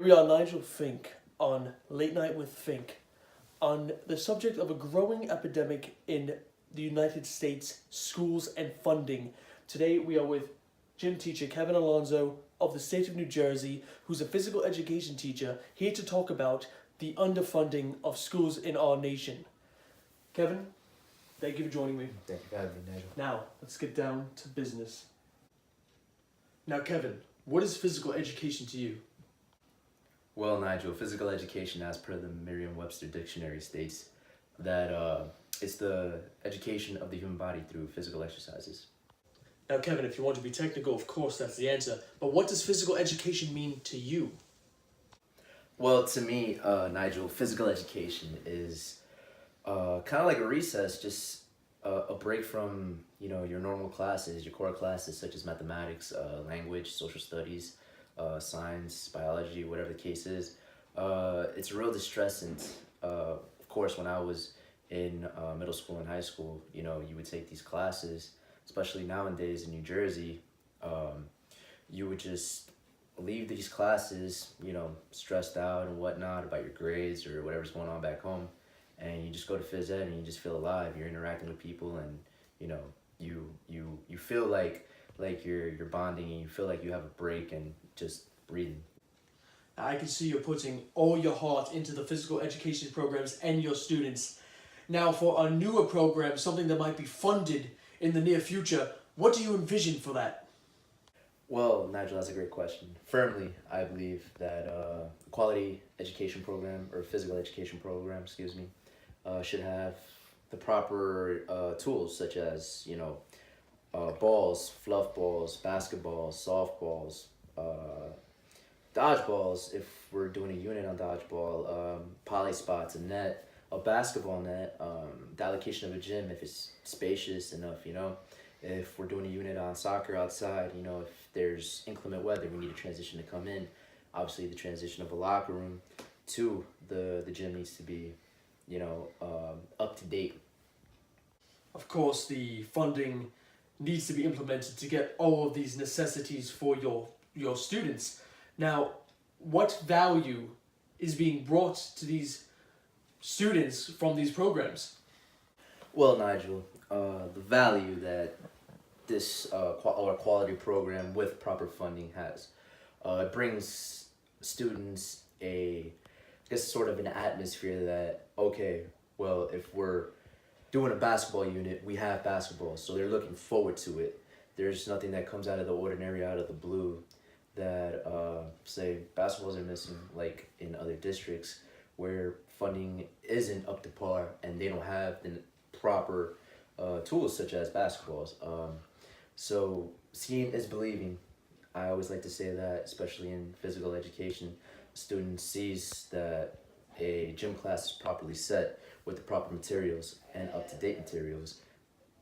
We are Nigel Fink on Late Night with Fink on the subject of a growing epidemic in the United States, schools and funding. Today we are with gym teacher Kevin Alonso of the state of New Jersey, who's a physical education teacher, here to talk about the underfunding of schools in our nation. Kevin, thank you for joining me. Thank you for having me, Nigel. Now, let's get down to business. Now, Kevin, what is physical education to you? Well, Nigel, physical education, as per the Merriam-Webster dictionary, states that it's the education of the human body through physical exercises. Now, Kevin, if you want to be technical, of course, that's the answer. But what does physical education mean to you? Well, to me, Nigel, physical education is kind of like a recess, just a break from, your normal classes, your core classes such as mathematics, language, social studies, science, biology, whatever the case is. It's a real distressant. Of course, when I was in middle school and high school, you would take these classes, especially nowadays in New Jersey. You would just leave these classes, stressed out and whatnot about your grades or whatever's going on back home, and you just go to phys ed and you just feel alive. You're interacting with people, and you feel like you're bonding, and you feel like you have a break and just breathing. I can see you're putting all your heart into the physical education programs and your students. Now, for a newer program, something that might be funded in the near future, what do you envision for that? Well, Nigel, that's a great question. Firmly, I believe that a quality education program, or physical education program, should have the proper tools, such as, balls, fluff balls, basketballs, softballs, dodgeballs, if we're doing a unit on dodgeball, poly spots, a net, a basketball net, the allocation of a gym, if it's spacious enough, if we're doing a unit on soccer outside, if there's inclement weather, we need a transition to come in. Obviously, the transition of a locker room to the gym needs to be, up to date. Of course, the funding needs to be implemented to get all of these necessities for your students. Now, what value is being brought to these students from these programs? Well, Nigel, the value that this or quality program with proper funding has, it brings students sort of an atmosphere that, okay, well, if we're doing a basketball unit, we have basketball, so they're looking forward to it. There's nothing that comes out of the ordinary, out of the blue, that say basketballs are missing, like in other districts where funding isn't up to par and they don't have the proper tools such as basketballs. So seeing is believing. I always like to say that, especially in physical education. A student sees that a gym class is properly set with the proper materials and up-to-date materials.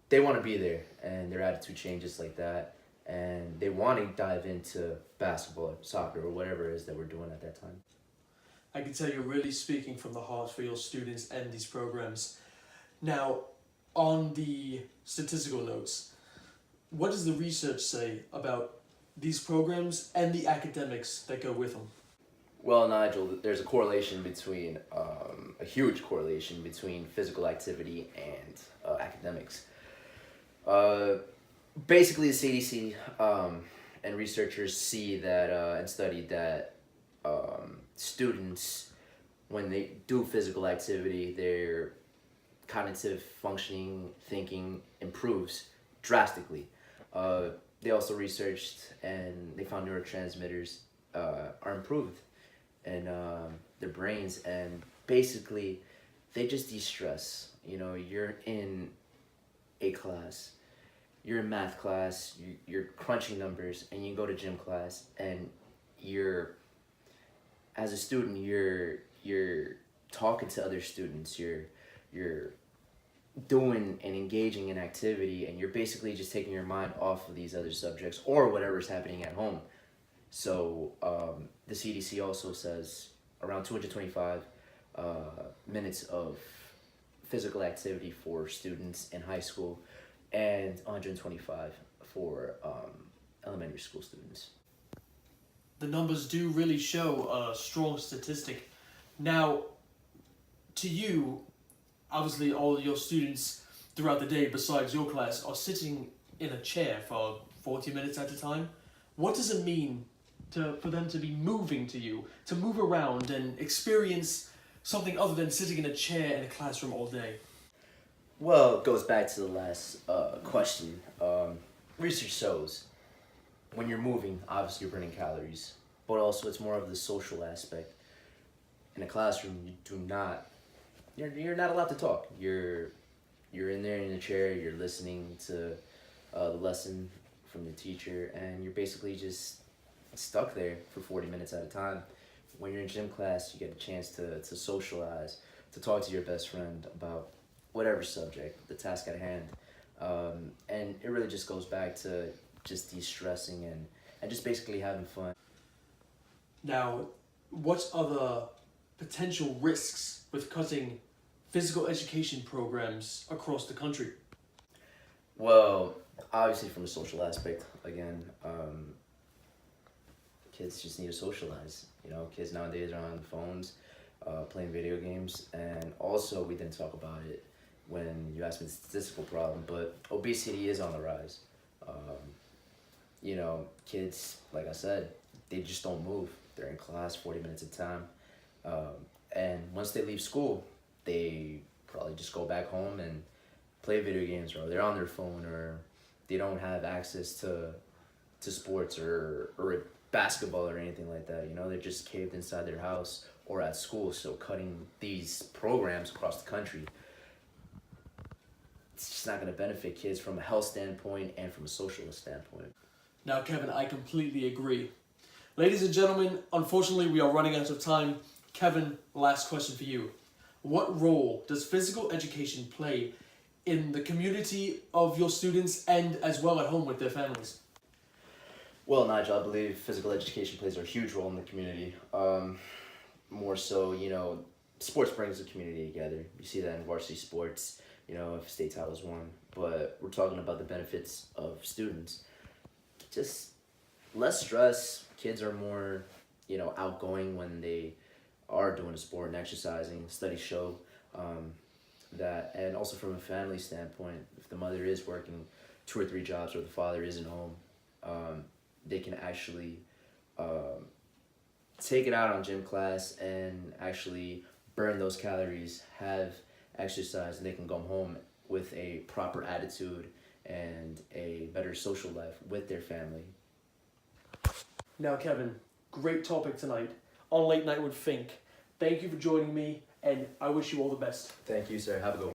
They want to be there, and their attitude changes like that, and they want to dive into basketball, soccer, or whatever it is that we're doing at that time. I can tell you're really speaking from the heart for your students and these programs. Now, on the statistical notes, what does the research say about these programs and the academics that go with them? Well, Nigel, there's a huge correlation between physical activity and academics. Basically, the CDC and researchers see that and studied that students, when they do physical activity, their cognitive functioning, thinking improves drastically. They also researched and they found neurotransmitters are improved in their brains, and basically they just de-stress. You're in a class, you're in math class, you're crunching numbers, and you go to gym class, and as a student, you're talking to other students, you're doing and engaging in activity, and you're basically just taking your mind off of these other subjects or whatever's happening at home. So the CDC also says around 225 minutes of physical activity for students in high school and 125 for elementary school students. the numbers do really show a strong statistic. Now, to you, obviously all of your students throughout the day, besides your class, are sitting in a chair for 40 minutes at a time. What does it mean for them to be moving to you, to move around and experience something other than sitting in a chair in a classroom all day? Well, it goes back to the last question. Research shows when you're moving, obviously you're burning calories, but also it's more of the social aspect. In a classroom, you're not allowed to talk. You're in there in a chair, you're listening to the lesson from the teacher, and you're basically just stuck there for 40 minutes at a time. When you're in gym class, you get a chance to socialize, to talk to your best friend about whatever subject, the task at hand. And it really just goes back to just de-stressing and just basically having fun. Now, what are the potential risks with cutting physical education programs across the country? Well, obviously from a social aspect, again, kids just need to socialize. You know, kids nowadays are on the phones, playing video games, and also we didn't talk about it when you asked me the statistical problem, but obesity is on the rise. You know, kids, like I said, they just don't move. They're in class 40 minutes at a time. And once they leave school, they probably just go back home and play video games, or they're on their phone, or they don't have access to sports or basketball or anything like that. You know, they're just caved inside their house or at school. So cutting these programs across the country, it's just not going to benefit kids from a health standpoint and from a social standpoint. Now, Kevin, I completely agree. Ladies and gentlemen, unfortunately, we are running out of time. Kevin, last question for you. What role does physical education play in the community of your students and as well at home with their families? Well, Nigel, I believe physical education plays a huge role in the community. More so, you know, sports brings the community together. You see that in varsity sports, you know, if state titles won. But we're talking about the benefits of students. Just less stress. Kids are more, you know, outgoing when they are doing a sport and exercising. Studies show that. And also from a family standpoint, if the mother is working 2 or 3 jobs or the father isn't home, they can actually take it out on gym class and actually burn those calories, have exercise, and they can go home with a proper attitude and a better social life with their family. Now, Kevin, great topic tonight on Late Night with Fink. Thank you for joining me, and I wish you all the best. Thank you, sir. Have a good one.